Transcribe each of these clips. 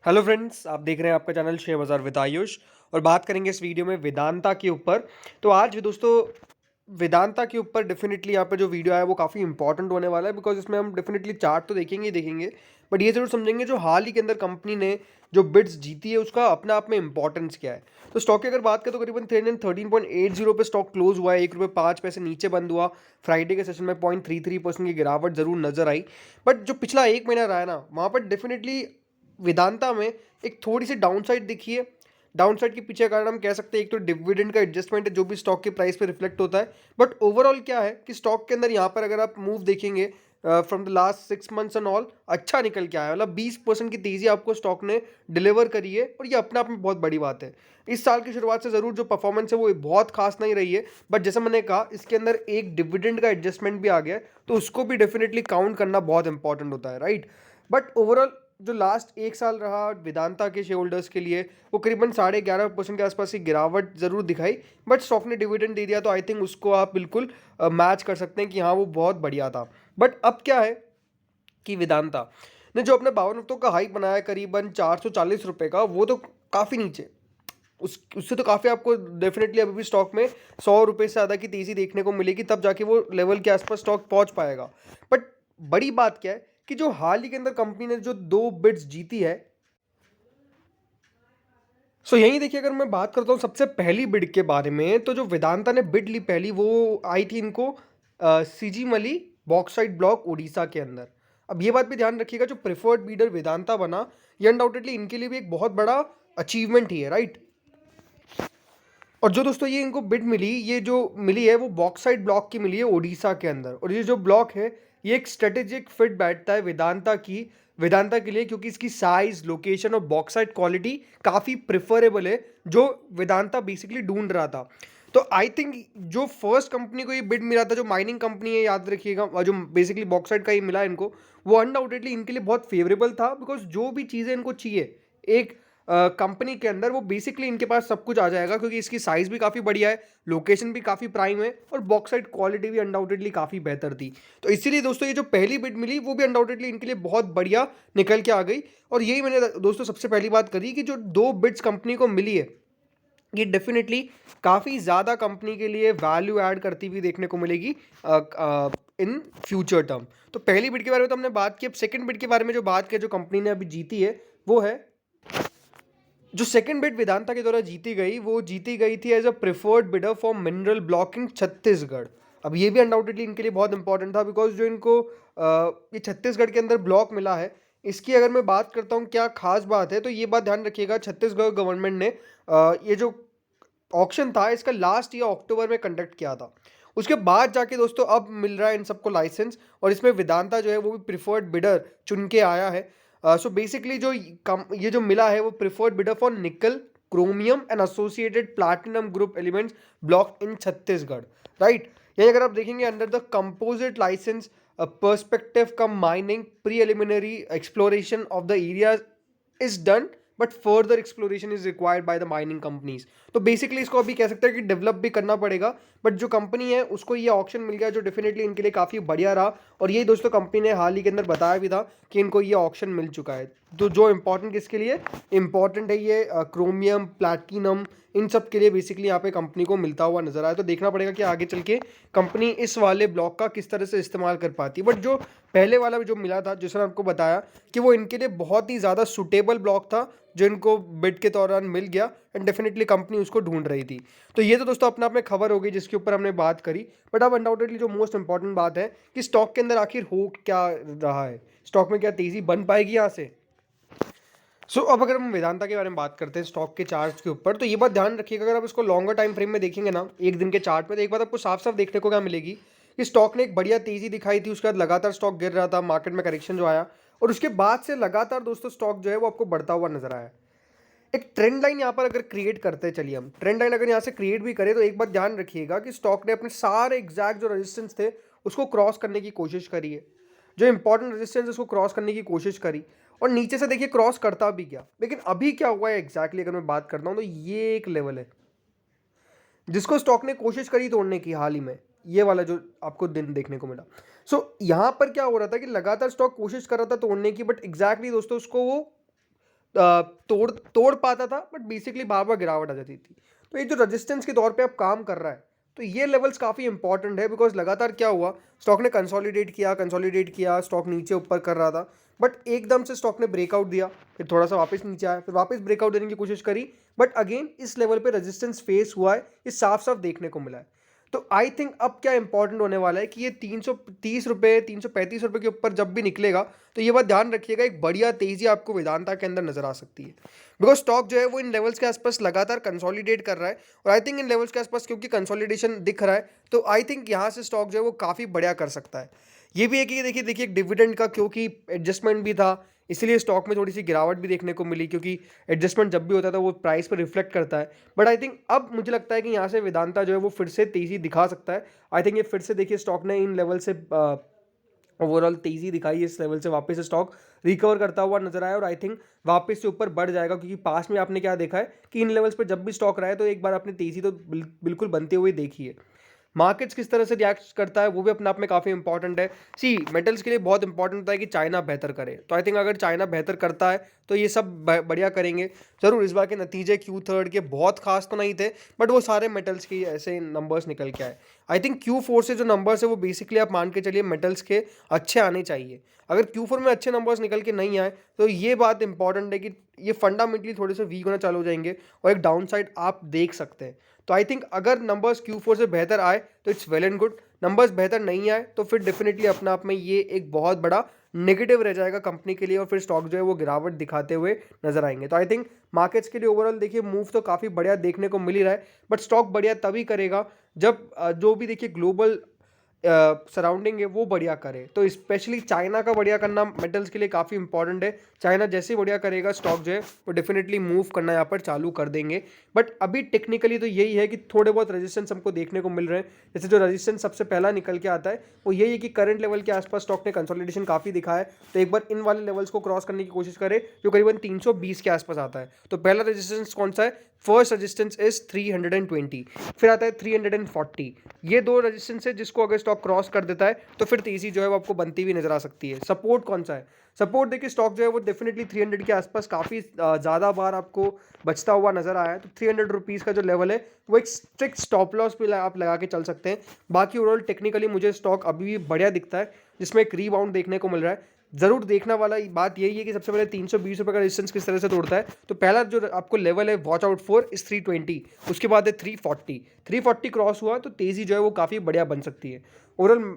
Hello friends, आप देख रहे हैं आपका चैनल शेयर बाज़ार विद आयुष। और बात करेंगे इस वीडियो में वेदांता के ऊपर। तो आज भी दोस्तों वेदांता के ऊपर डेफिनेटली यहाँ पे जो वीडियो आया वो काफ़ी इंपॉर्टेंट होने वाला है, बिकॉज इसमें हम डेफिनेटली चार्ट तो देखेंगे ही देखेंगे, बट ये जरूर समझेंगे जो हाल ही के अंदर कंपनी ने जो बिड्स जीती है उसका अपने आप में इंपॉर्टेंस क्या है। तो स्टॉक की अगर बात करें तो करीबन 313.80 पे स्टॉक क्लोज हुआ है, ₹1.05 नीचे बंद हुआ। फ्राइडे के सेशन में 0.33% की गिरावट जरूर नजर आई, बट जो पिछला एक महीना रहा है ना, वहाँ पर डेफिनेटली वेदांता में एक थोड़ी सी डाउनसाइड दिखी है। डाउनसाइड के पीछे कारण हम कह सकते हैं एक तो डिविडेंड का एडजस्टमेंट है जो भी स्टॉक के प्राइस पे रिफ्लेक्ट होता है। बट ओवरऑल क्या है कि स्टॉक के अंदर यहाँ पर अगर आप मूव देखेंगे from the last 6 months and all, अच्छा निकल के आया, मतलब 20% की तेजी आपको स्टॉक ने डिलीवर करी है, और ये अपने आप में बहुत बड़ी बात है। इस साल की शुरुआत से जरूर जो परफॉर्मेंस है वो बहुत खास नहीं रही है, बट जैसे मैंने कहा इसके अंदर एक डिविडेंड का एडजस्टमेंट भी आ गया है, तो उसको भी डेफिनेटली काउंट करना बहुत इंपॉर्टेंट होता है, राइट। बट ओवरऑल जो लास्ट एक साल रहा वेदांता के शेयर होल्डर्स के लिए, वो करीबन 11.5% के आसपास की गिरावट जरूर दिखाई। बट स्टॉक ने डिविडेंड दे दिया, तो आई थिंक उसको आप बिल्कुल मैच कर सकते हैं कि हाँ वो बहुत बढ़िया था। बट अब क्या है कि वेदांता ने जो अपने 52 का हाइक बनाया करीबन ₹440 का, वो तो काफ़ी नीचे, उससे तो काफ़ी आपको डेफिनेटली अभी भी स्टॉक में ₹100 से ज़्यादा की तेज़ी देखने को मिलेगी, तब जाके वो लेवल के आसपास स्टॉक पहुंच पाएगा। बट बड़ी बात क्या है कि जो हाल ही के अंदर कंपनी ने जो 2 बिड्स जीती है, सो यहीं देखिए, अगर मैं बात करता हूँ सबसे पहली बिड के बारे में, तो जो वेदांता ने बिड ली पहली, वो आई थी इनको सीजी मली बॉक्साइट ब्लॉक उड़ीसा के अंदर। अब ये बात भी ध्यान रखिएगा, जो प्रेफर्ड बीडर वेदांता बना, ये अनडाउटेडली इनके लिए भी एक बहुत बड़ा अचीवमेंट ही है, राइट। और जो दोस्तों ये इनको बिड मिली, ये जो मिली है वो बॉक्साइट ब्लॉक की मिली है उड़ीसा के अंदर, और ये जो ब्लॉक है ये एक स्ट्रेटेजिक फिट बैठता है वेदांता के लिए, क्योंकि इसकी साइज, लोकेशन और बॉक्साइट क्वालिटी काफ़ी प्रिफरेबल है, जो वेदांता बेसिकली ढूंढ रहा था। तो आई थिंक जो फर्स्ट कंपनी को ये बिड मिला था, जो माइनिंग कंपनी है, याद रखिएगा, और जो बेसिकली बॉक्साइट का ये मिला इनको, वो अनडाउटेडली इनके लिए बहुत फेवरेबल था, बिकॉज जो भी चीज़ें इनको चाहिए एक कंपनी के अंदर, वो बेसिकली इनके पास सब कुछ आ जाएगा, क्योंकि इसकी साइज भी काफ़ी बढ़िया है, लोकेशन भी काफ़ी प्राइम है, और बॉक्साइट क्वालिटी भी अनडाउटेडली काफ़ी बेहतर थी। तो इसीलिए दोस्तों ये जो पहली बिड मिली वो भी अनडाउटेडली इनके लिए बहुत बढ़िया निकल के आ गई। और यही मैंने दोस्तों सबसे पहली बात करी कि जो 2 बिड्स कंपनी को मिली है, ये डेफिनेटली काफ़ी ज़्यादा कंपनी के लिए वैल्यू ऐड करती हुई देखने को मिलेगी इन फ्यूचर टर्म। तो पहली बिड के बारे में तो हमने बात की। अब सेकंड बिड के बारे में जो बात की, जो कंपनी ने अभी जीती है, वो है जो सेकंड बिड वेदांता के द्वारा जीती गई, वो जीती गई थी as a preferred bidder for mineral block in Chhattisgarh. अब ये भी अनडाउटेडली इनके लिए बहुत इंपॉर्टेंट था, बिकॉज जो इनको ये छत्तीसगढ़ के अंदर ब्लॉक मिला है, इसकी अगर मैं बात करता हूँ क्या खास बात है, तो ये बात ध्यान रखिएगा, छत्तीसगढ़ गवर्नमेंट ने ये जो ऑक्शन था इसका लास्ट ईयर अक्टूबर में कंडक्ट किया था। उसके बाद जाके दोस्तों अब मिल रहा है इन सबको लाइसेंस, और इसमें वेदांता जो है वो भी प्रिफर्ड बिडर चुन के आया है। सो बेसिकली जो ये जो मिला है वो preferred bidder for nickel, chromium and associated platinum group elements block in Chhattisgarh, right. यही अगर आप देखेंगे under the composite licence perspective cum mining preliminary exploration of the area is done, but further exploration is required by the mining companies. तो basically इसको अभी कह सकते हैं कि डेवलप भी करना पड़ेगा, बट जो कंपनी है उसको ये ऑप्शन मिल गया, जो डेफिनेटली इनके लिए काफ़ी बढ़िया रहा। और यही दोस्तों कंपनी ने हाल ही के अंदर बताया भी था कि इनको ये ऑप्शन मिल चुका है। तो जो इंपॉर्टेंट किसके लिए इंपॉर्टेंट है, ये क्रोमियम, प्लैटिनम, इन सब के लिए बेसिकली यहाँ पे कंपनी को मिलता हुआ नजर आया। तो देखना पड़ेगा कि आगे चल के कंपनी इस वाले ब्लॉक का किस तरह से इस्तेमाल कर पाती है। बट जो पहले वाला जो मिला था, जिसने आपको बताया कि वो इनके लिए बहुत ही ज़्यादा सुटेबल ब्लॉक था, जो इनको बिड के दौरान मिल गया, एंड डेफिनेटली कंपनी उसको ढूंढ रही थी। तो ये तो दोस्तों अपने आप में खबर हो गई जिसके ऊपर हमने बात करी। बट अब अनडाउटेडली जो मोस्ट इंपॉर्टेंट बात है कि स्टॉक के अंदर आखिर हो क्या रहा है, स्टॉक में क्या तेज़ी बन पाएगी यहाँ से। अब अगर हम वेदांता के बारे में बात करते हैं स्टॉक के चार्ट के ऊपर, तो ये बात ध्यान रखिएगा, अगर आप इसको लॉन्गर टाइम फ्रेम में देखेंगे ना, एक दिन के चार्ट में, तो एक बात आपको साफ साफ देखने को क्या मिलेगी कि स्टॉक ने एक बढ़िया तेजी दिखाई थी, उसके बाद लगातार स्टॉक गिर रहा था, मार्केट में करेक्शन जो आया, और उसके बाद से लगातार दोस्तों स्टॉक जो है वो आपको बढ़ता हुआ नजर आया। एक ट्रेंड लाइन यहाँ पर अगर क्रिएट करते चलिए, हम ट्रेंड लाइन अगर यहाँ से क्रिएट भी करें, तो एक बात ध्यान रखिएगा कि स्टॉक ने अपने सारे एग्जैक्ट जो रेजिस्टेंस थे उसको क्रॉस करने की कोशिश करी है, जो इंपॉर्टेंट रेजिस्टेंस उसको क्रॉस करने की कोशिश करी, और नीचे से देखिए क्रॉस करता भी गया। लेकिन अभी क्या हुआ है एग्जैक्टली अगर मैं बात करता हूँ, तो ये एक लेवल है जिसको स्टॉक ने कोशिश करी तोड़ने की हाल ही में, ये वाला जो आपको दिन देखने को मिला। यहाँ पर क्या हो रहा था कि लगातार स्टॉक कोशिश कर रहा था तोड़ने की, बट एग्जैक्टली दोस्तों उसको वो तोड़ तोड़ पाता था, बट बेसिकली बार-बार गिरावट आ जाती थी। तो ये जो रेजिस्टेंस के तौर पे अब काम कर रहा है, तो ये लेवल्स काफ़ी इंपॉर्टेंट है, बिकॉज़ लगातार क्या हुआ, स्टॉक ने कंसोलिडेट किया, स्टॉक नीचे ऊपर कर रहा था, बट एकदम से स्टॉक ने ब्रेकआउट दिया, फिर थोड़ा-सा वापस नीचे आया, फिर वापस ब्रेकआउट देने की कोशिश करी, बट अगेन इस लेवल पे रेजिस्टेंस फेस हुआ है, ये साफ-साफ देखने को मिला है। तो आई थिंक अब क्या इंपॉर्टेंट होने वाला है कि ये ₹330, ₹335 के ऊपर जब भी निकलेगा, तो ये बात ध्यान रखिएगा, एक बढ़िया तेज़ी आपको वेदांता के अंदर नज़र आ सकती है। बिकॉज़ स्टॉक जो है वो इन लेवल्स के आसपास लगातार कंसोलिडेट कर रहा है, और आई थिंक इन लेवल्स के आसपास क्योंकि कंसोलिडेशन दिख रहा है, तो आई थिंक यहाँ से स्टॉक जो है वो काफ़ी बढ़िया कर सकता है। ये भी है कि देखिए देखिए डिविडेंड का क्योंकि एडजस्टमेंट भी था, इसीलिए स्टॉक में थोड़ी सी गिरावट भी देखने को मिली, क्योंकि एडजस्टमेंट जब भी होता था वो प्राइस पर रिफ्लेक्ट करता है। बट आई थिंक अब मुझे लगता है कि यहाँ से वेदांता जो है वो फिर से तेज़ी दिखा सकता है। आई थिंक ये फिर से देखिए स्टॉक ने इन लेवल से ओवरऑल तेज़ी दिखाई, इस लेवल से वापस से स्टॉक रिकवर करता हुआ नजर आया, और आई थिंक वापस से ऊपर बढ़ जाएगा, क्योंकि पास में आपने क्या देखा है कि इन लेवल्स पर जब भी स्टॉक रहा है तो एक बार आपने तेज़ी तो बिल्कुल बनते हुए देखी है। मार्केट्स किस तरह से रिएक्ट करता है वो भी अपने आप में काफ़ी इंपॉर्टेंट है। सी मेटल्स के लिए बहुत इंपॉर्टेंट होता है कि चाइना बेहतर करे, तो आई थिंक अगर चाइना बेहतर करता है तो ये सब बढ़िया करेंगे। ज़रूर इस बार के नतीजे क्यू थर्ड के बहुत खास तो नहीं थे, बट वो सारे मेटल्स के ऐसे नंबर्स निकल के आए। आई थिंक क्यू फोर से जो नंबर्स है वो बेसिकली आप मान के चलिए मेटल्स के अच्छे आने चाहिए। अगर क्यू फोर में अच्छे नंबर्स निकल के नहीं आए तो ये बात इंपॉर्टेंट है कि ये फंडामेंटली थोड़े से वीक होना चालू हो जाएंगे, और एक डाउन साइड आप देख सकते हैं। तो आई थिंक अगर नंबर्स Q4 से बेहतर आए तो it's well and good, numbers बेहतर नहीं आए तो फिर डेफिनेटली अपने आप में ये एक बहुत बड़ा नेगेटिव रह जाएगा कंपनी के लिए, और फिर स्टॉक जो है वो गिरावट दिखाते हुए नजर आएंगे। तो आई थिंक मार्केट्स के लिए ओवरऑल देखिए मूव तो काफ़ी बढ़िया देखने को मिल ही रहा है, बट स्टॉक बढ़िया तभी करेगा जब जो भी देखिए ग्लोबल सराउंडिंग है वो बढ़िया करे। तो स्पेशली चाइना का बढ़िया करना मेटल्स के लिए काफ़ी इंपॉर्टेंट है। चाइना जैसे ही बढ़िया करेगा स्टॉक जो है वो डेफिनेटली मूव करना यहाँ पर चालू कर देंगे। बट अभी टेक्निकली तो यही है कि थोड़े बहुत रेजिस्टेंस हमको देखने को मिल रहे हैं। जैसे जो रेजिस्टेंस सबसे पहला निकल के आता है वो यही है कि करंट लेवल के आसपास स्टॉक ने कंसोलिडेशन काफ़ी दिखा है, तो एक बार इन वाले लेवल्स को क्रॉस करने की कोशिश करे जो करीबन 320 के आसपास आता है। तो पहला रेजिस्टेंस कौन सा है? फर्स्ट रेजिस्टेंस इज 320, फिर आता है 340। ये दो रेजिस्टेंस है जिसको अगर स्टॉक क्रॉस कर देता है तो फिर तेजी जो है वो आपको बनती हुई नजर आ सकती है। सपोर्ट कौन सा है? सपोर्ट देखिए स्टॉक जो है वो डेफिनेटली 300 के आसपास काफ़ी ज़्यादा बार आपको बचता हुआ नजर आया है। तो 300 रुपीज़ का जो लेवल है वो एक स्ट्रिक्ट स्टॉप लॉस पे आप लगा के चल सकते हैं। बाकी ओवरऑल टेक्निकली मुझे स्टॉक अभी भी बढ़िया दिखता है, जिसमें एक रीबाउंड देखने को मिल रहा है। ज़रूर देखना वाला बात यही है कि सबसे पहले 320 का रेजिस्टेंस किस तरह से तोड़ता है। तो पहला जो आपको लेवल है वॉच आउट फॉर इस 320, उसके बाद है 340 क्रॉस हुआ तो तेज़ी जो है वो काफ़ी बढ़िया बन सकती है। Overall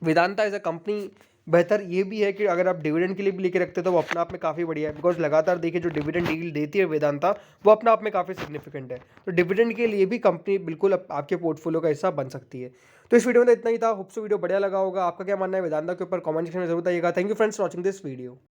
Vedanta as a company बेहतर ये भी है कि अगर आप डिविडेंड के लिए भी लेके रखते हैं तो वो अपने आप में काफ़ी बढ़िया है, बिकॉज लगातार देखिए जो डिविडेंड डील देती है वेदांता वो अपने आप में काफ़ी सिग्निफिकेंट है। तो डिविडेंड के लिए भी कंपनी बिल्कुल आपके पोर्टफोलियो का हिस्सा बन सकती है। तो इस वीडियो में तो इतना ही था। होप सो वीडियो बढ़िया लगा होगा। आपका क्या मानना है वेदांता के ऊपर कमेंट सेक्शन में जरूर बताइएगा। Thank you friends for watching this video.